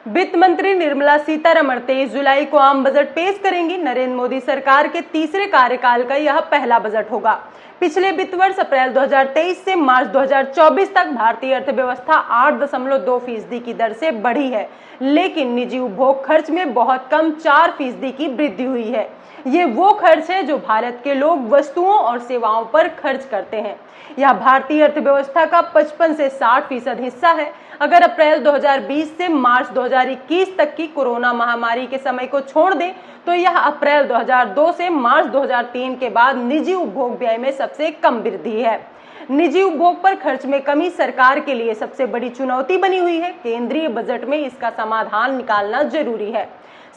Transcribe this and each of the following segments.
वित्त मंत्री निर्मला सीतारमण 23 जुलाई को आम बजट पेश करेंगी। नरेंद्र मोदी सरकार के तीसरे कार्यकाल का यह पहला बजट होगा। पिछले वित्त वर्ष अप्रैल 2023 से मार्च 2024 तक भारतीय अर्थव्यवस्था 8.2% की दर से बढ़ी है, लेकिन निजी उपभोग खर्च में बहुत कम 4% की वृद्धि हुई है। ये वो खर्च है जो भारत के लोग वस्तुओं और सेवाओं पर खर्च करते हैं। यह भारतीय अर्थव्यवस्था का 55 से 60% हिस्सा है। अगर अप्रैल 2020 से मार्च 2021 तक की कोरोना महामारी के समय को छोड़ दें तो यह अप्रैल 2002 से मार्च 2003 के बाद निजी उपभोग व्यय में सबसे कम वृद्धि है। निजी उपभोग पर खर्च में कमी सरकार के लिए सबसे बड़ी चुनौती बनी हुई है। केंद्रीय बजट में इसका समाधान निकालना जरूरी है।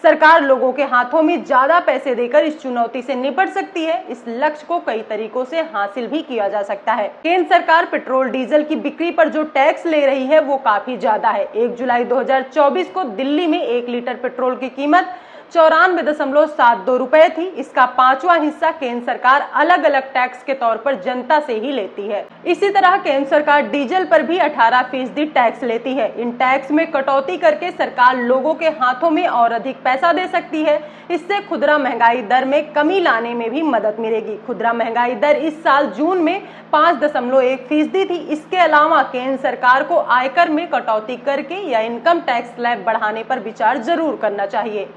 सरकार लोगों के हाथों में ज्यादा पैसे देकर इस चुनौती से निपट सकती है। इस लक्ष्य को कई तरीकों से हासिल भी किया जा सकता है। केंद्र सरकार पेट्रोल डीजल की बिक्री पर जो टैक्स ले रही है वो काफी ज्यादा है। 1 जुलाई 2024 को दिल्ली में 1 लीटर पेट्रोल की कीमत 94.72 रुपए थी। इसका 5वां हिस्सा केंद्र सरकार अलग अलग टैक्स के तौर पर जनता से ही लेती है। इसी तरह केंद्र सरकार डीजल पर भी 18% टैक्स लेती है। इन टैक्स में कटौती करके सरकार लोगों के हाथों में और अधिक पैसा दे सकती है। इससे खुदरा महंगाई दर में कमी लाने में भी मदद मिलेगी। खुदरा महंगाई दर इस साल जून में 5.1% थी। इसके अलावा केंद्र सरकार को आयकर में कटौती करके या इनकम टैक्स स्लैब बढ़ाने पर विचार जरूर करना चाहिए।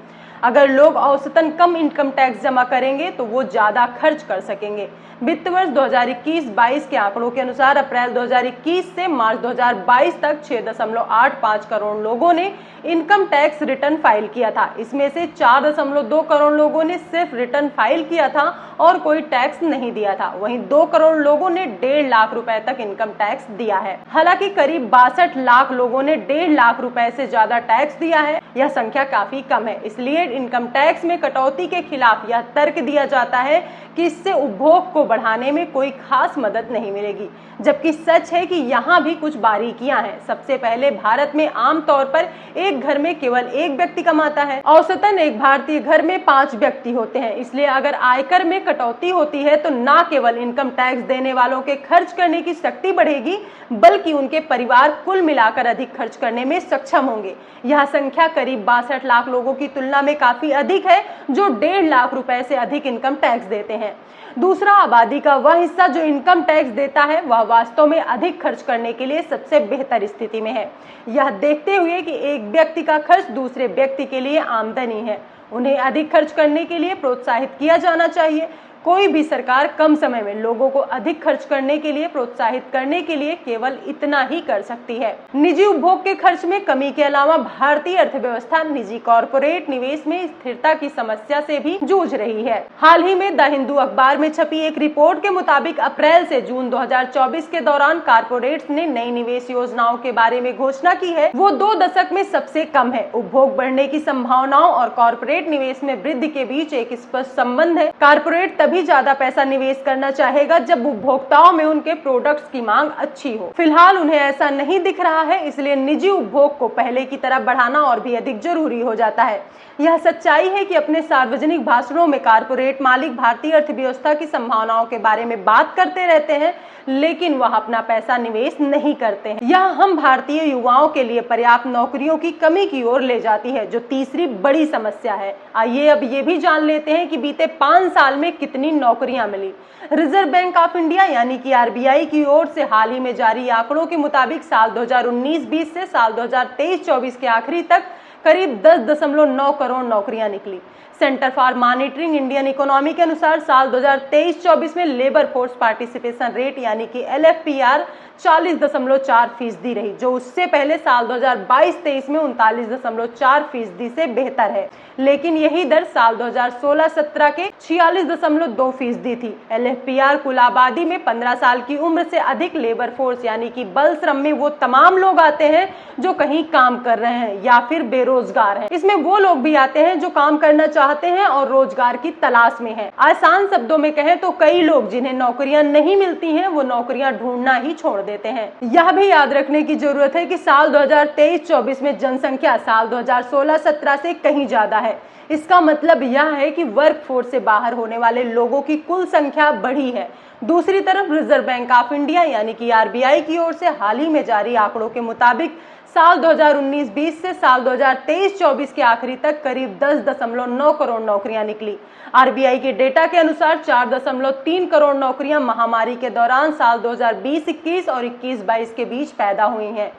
अगर लोग औसतन कम इनकम टैक्स जमा करेंगे तो वो ज्यादा खर्च कर सकेंगे। वित्त वर्ष 2021-22 के आंकड़ों के अनुसार अप्रैल 2021 से मार्च 2022 तक 6.85 करोड़ लोगों ने इनकम टैक्स रिटर्न फाइल किया था। इसमें से 4.2 करोड़ लोगों ने सिर्फ रिटर्न फाइल किया था और कोई टैक्स नहीं दिया था। वहीं 2 करोड़ लोगों ने 1.5 लाख रुपए तक इनकम टैक्स दिया है। हालांकि करीब 62 लाख लोगों ने 1.5 लाख रुपए से ज्यादा टैक्स दिया है। यह संख्या काफी कम है। इसलिए इनकम टैक्स में कटौती के खिलाफ यह तर्क दिया जाता है कि इससे उपभोग को बढ़ाने में कोई खास मदद नहीं मिलेगी, जबकि सच है कि यहाँ भी कुछ बारीकियां हैं। सबसे पहले भारत में आमतौर पर एक घर में केवल एक व्यक्ति कमाता है। औसतन एक भारतीय घर में 5 व्यक्ति होते हैं। इसलिए अगर आयकर में कटौती होती है तो न केवल इनकम टैक्स देने वालों के खर्च करने की शक्ति बढ़ेगी, बल्कि उनके परिवार कुल मिलाकर अधिक खर्च करने में सक्षम होंगे। यह संख्या करीब 62 लाख लोगों की तुलना में काफी अधिक है जो 1.5 लाख रुपए से अधिक इनकम टैक्स देते हैं। दूसरा, आबादी का वह हिस्सा जो इनकम टैक्स देता है वह वास्तव में अधिक खर्च करने के लिए सबसे बेहतर स्थिति में है। यह देखते हुए कि एक व्यक्ति का खर्च दूसरे व्यक्ति के लिए आमदनी है, उन्हें अधिक खर्च करने के लिए प्रोत्साहित किया जाना चाहिए। कोई भी सरकार कम समय में लोगों को अधिक खर्च करने के लिए प्रोत्साहित करने के लिए केवल इतना ही कर सकती है। निजी उपभोग के खर्च में कमी के अलावा भारतीय अर्थव्यवस्था निजी कॉर्पोरेट निवेश में स्थिरता की समस्या से भी जूझ रही है। हाल ही में द हिंदू अखबार में छपी एक रिपोर्ट के मुताबिक अप्रैल से जून 2024 के दौरान कॉर्पोरेट्स ने नई निवेश योजनाओं के बारे में घोषणा की है। वो 2 दशक में सबसे कम है। उपभोग बढ़ने की संभावनाओं और कॉर्पोरेट निवेश में वृद्धि के बीच एक स्पष्ट संबंध है। कॉर्पोरेट तभी ज्यादा पैसा निवेश करना चाहेगा जब उपभोक्ताओं में उनके प्रोडक्ट्स की मांग अच्छी हो। फिलहाल उन्हें ऐसा नहीं दिख रहा है, इसलिए निजी उपभोग को पहले की तरह बढ़ाना और भी अधिक जरूरी हो जाता है। यह सच्चाई है कि अपने सार्वजनिक भाषणों में कॉर्पोरेट मालिक भारतीय अर्थव्यवस्था की संभावनाओं के बारे में बात करते रहते हैं, लेकिन वह अपना पैसा निवेश नहीं करते हैं। यह हम भारतीय युवाओं के लिए पर्याप्त नौकरियों की कमी की ओर ले जाती है, जो तीसरी बड़ी समस्या है। आइए अब ये भी जान लेते हैं कि बीते 5 साल में कितनी नौकरियां मिली। रिजर्व बैंक ऑफ इंडिया यानी कि आरबीआई की ओर से हाल ही में जारी आंकड़ों के मुताबिक साल 2019-20 से साल 2023-24 के आखिरी तक करीब 10.9 करोड़ नौकरियां निकली। Centre for monitoring Indian economy के अनुसार साल 2023-24 में लेबर फोर्स पार्टिसिपेशन रेट यानी कि LFPR 40.4% रही, जो उससे पहले साल 2022-23 में 39.4% से बेहतर है। लेकिन यही दर साल 2016-17 के 46.2% थी। LFPR कुल आबादी में 15 साल की उम्र से अधिक लेबर फोर्स यानी कि बल श्रम में वो तमाम लोग आते हैं जो कहीं काम कर रहे हैं या फिर बेरोजगार हैं। इसमें वो लोग भी आते हैं जो काम करना चाहते हैं और रोजगार की तलाश में हैं। आसान शब्दों में कहें तो कई लोग जिन्हें नौकरियां नहीं मिलती हैं वो नौकरियां ढूंढना ही छोड़ देते हैं। यह भी याद रखने की जरूरत है कि साल 2023-24 में जनसंख्या साल 2016-17 से कहीं ज्यादा है। इसका मतलब यह है कि वर्क फोर्स से बाहर होने वाले लोगों की कुल संख्या बढ़ी है। दूसरी तरफ रिजर्व बैंक ऑफ इंडिया यानी कि आरबीआई की ओर से हाल ही में जारी आंकड़ों के मुताबिक साल 2019-20 से साल 2023-24 के आखिरी तक करीब 10.9 करोड़ नौकरियां निकली। आरबीआई के डेटा के अनुसार 4.3 करोड़ नौकरियां महामारी के दौरान साल 2020-21 और 21-22 के बीच पैदा हुई हैं।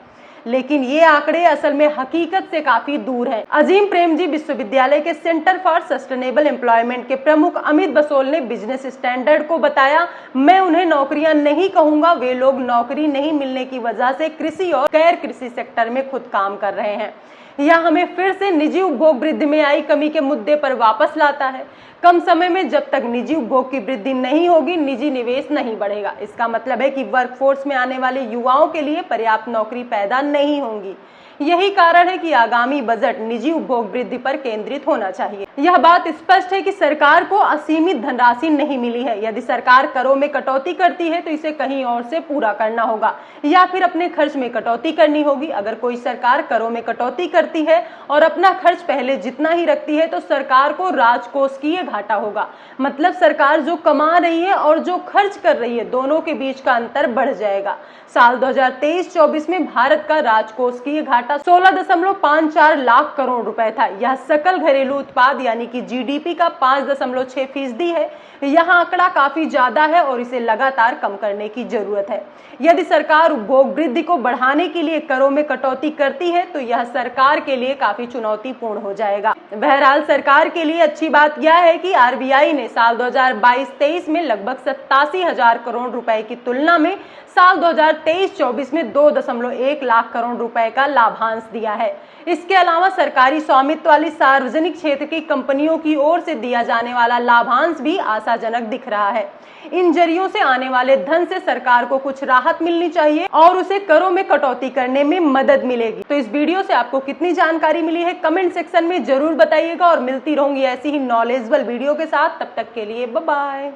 लेकिन ये आंकड़े असल में हकीकत से काफी दूर हैं। अजीम प्रेमजी विश्वविद्यालय के सेंटर फॉर सस्टेनेबल एम्प्लॉयमेंट के प्रमुख अमित बसोल ने बिजनेस स्टैंडर्ड को बताया, मैं उन्हें नौकरियां नहीं कहूंगा, वे लोग नौकरी नहीं मिलने की वजह से कृषि और गैर कृषि सेक्टर में खुद काम कर रहे हैं। यह हमें फिर से निजी उपभोग वृद्धि में आई कमी के मुद्दे पर वापस लाता है। कम समय में जब तक निजी उपभोग की वृद्धि नहीं होगी, निजी निवेश नहीं बढ़ेगा। इसका मतलब है कि वर्कफोर्स में आने वाले युवाओं के लिए पर्याप्त नौकरी पैदा नहीं होंगी। यही कारण है कि आगामी बजट निजी उपभोग वृद्धि पर केंद्रित होना चाहिए। यह बात स्पष्ट है कि सरकार को असीमित धनराशि नहीं मिली है। यदि सरकार करों में कटौती करती है तो इसे कहीं और से पूरा करना होगा या फिर अपने खर्च में कटौती करनी होगी। अगर कोई सरकार करों में कटौती करती है और अपना खर्च पहले जितना ही रखती है तो सरकार को राजकोषीय घाटा होगा। मतलब सरकार जो कमा रही है और जो खर्च कर रही है, दोनों के बीच का अंतर बढ़ जाएगा। साल 2023-24 में भारत का राजकोषीय घाटा 16.54 लाख करोड़ रुपए था। यह सकल घरेलू उत्पाद यानी कि जीडीपी का 5.6% है। यह आंकड़ा काफी ज्यादा है और इसे लगातार कम करने की जरूरत है। यदि सरकार उपभोग वृद्धि को बढ़ाने के लिए करों में कटौती करती है तो यह सरकार के लिए काफी चुनौतीपूर्ण हो जाएगा। बहरहाल सरकार के लिए अच्छी बात यह है कि आरबीआई ने साल 2022-23 में लगभग 87,000 करोड़ रुपए की तुलना में साल 2023-24 में 2.1 लाख करोड़ रुपए का लाभांश दिया है। इसके अलावा सरकारी स्वामित्व वाली सार्वजनिक क्षेत्र की कंपनियों की ओर से दिया जाने वाला लाभांश भी आशाजनक दिख रहा है। इन जरियों से आने वाले धन से सरकार को कुछ राहत मिलनी चाहिए और उसे करों में कटौती करने में मदद मिलेगी। तो इस वीडियो से आपको कितनी जानकारी मिली है कमेंट सेक्शन में जरूर बताइएगा और मिलती रहूंगी ऐसी ही नॉलेजेबल वीडियो के साथ। तब तक के लिए बाय बाय।